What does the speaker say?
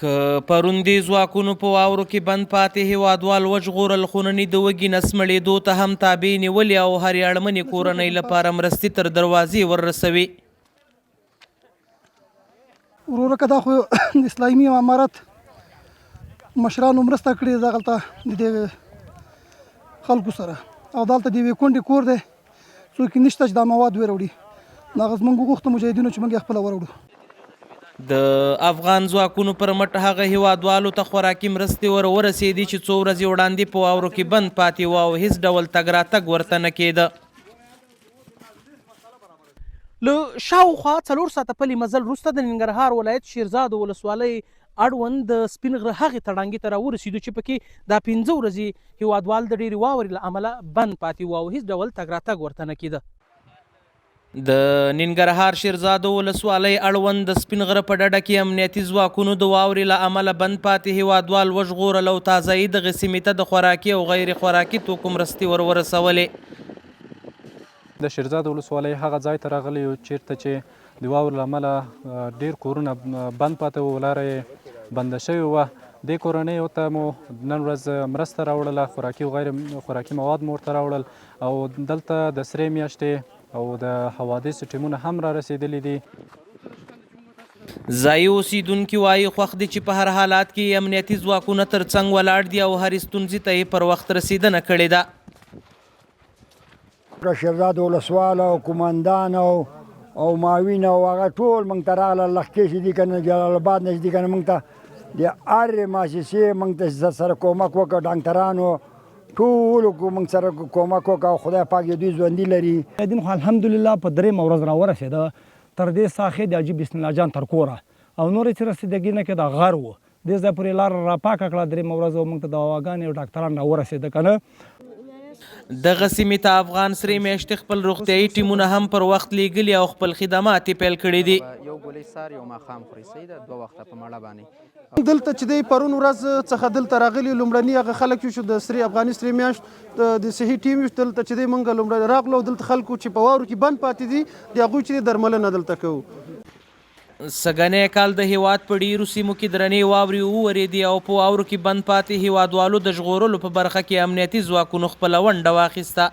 که پرون دې ځواکونو په واورو کې بند پاتې هېوادوال وژغورل، خو نن د وږي نس مړېدو ته هم تابع نیولې او هرې اړمنې کورنۍ لپاره مرستې تر دروازې وررسوي. وروره که دا خو د اسلامي امارت مشرانو مرسته کړې دغلته د دې خلکو سره، او دلته د یوې کونډې کور دی، څوک یې نشته چې دا مواد وراوړي. نو هغه زموږ وغوښته مجاهدینو چې موږ یې خپله وراوړو. د افغان ځواکونو پر مټ هغه هېوادوالو ته خوراکي مرستې ورسېدې چې څو ورځې وړاندې په واورو کې بند پاتې وو او هېڅ ډول تګ راتګ ورته نه کېده. له شاوخوا 4 ساعته پلي مزل وروسته د ننګرهار ولایت شیرزاد ولسوالۍ اړوند د سپین غره هغې تړانګې ته راورسېدو چې پکې دا 15 ورځې هېوادوال د ډېرې واورې له امله بند پاتې وو او هېڅ ډول تګ راتګ ورته نه کېده. د ننګرهار شیرزاد ولسوالۍ اړوند د سپین غره په ډډه کې امنیتي ځواکونو د واورې له امله بند پاتې هېوادوال وژغورل او تازه‌یي دغې سیمې ته د خوراکي او غیر خوراکي توکو مرستې ورسولې. د شیرزاد ولسوالۍ هغه ځای ته راغلی یو چیرته چې د واورو له امله ډېر کورونه بند پاتې وو، لاره یې بنده شوې وه. دې کورنیو ته مو نن ورځ مرسته راوړله، خوراکي او غیر خوراکي مواد مو ورته راوړل او دلته د سرې میاشتې او د حوادثو ټیمونه هم را رسېدلي دي. ځایي اوسېدونکي وایي خوښ دي چې په هر حالات کې امنیتي ځواکونه تر څنګ ولاړ دي او هرې ستونزې ته یې پر وخت رسېدنه کړې ده. شیرزاد ولسواله او قومندان او معاون او هغه ټول موږ ته راغله، لښکې چې دي که نه جلال آباد نه چې دي که نه موږ ته د هرې مؤسسې موږ ته سره کومک وکړ، ډاکټرانو ټولو موږ سره کومک وکړ او خدای پاک یې دوی ژوندي لري. دین خو الحمدلله په 3 ورځ راورسېده، تر دې ساحې د حاجي بسم الله جان تر کوره او نورې چې رسېدګي نه کې د غر و دې ځای پورې لاره راپاکه کړه. 3 ورځ موږ ته دواګانې او ډاکټران راورسېده که نه. دغه سیمې ته افغان سرې میاشتې خپل روغتیایي ټیمونه هم پر وخت لیږلي او خپل خدمات یې پیل کړي دي. یو ګولۍ سار یو ماښام خوري، صحیح ده، 2 وخته په مړه باندې. دلته چې دی پرون ورځ څخه دلته راغلي لومړني هغه خلک یو شو د سرې افغاني سرې میاشت د صحي ټیم یو دلته چې دی موږ لومړی راغلو. دلته خلکو چې په واورو کې بند پاتې دي د هغوی چې درملنه دلته کوو. سږنی کال د هېواد په ډېرو سیمو کې درنې واورې وورېدې او په واورو کې بند پاتې هېوادوالو د ژغورلو په برخه کې امنیتي ځواکونو خپله ونډه واخیسته.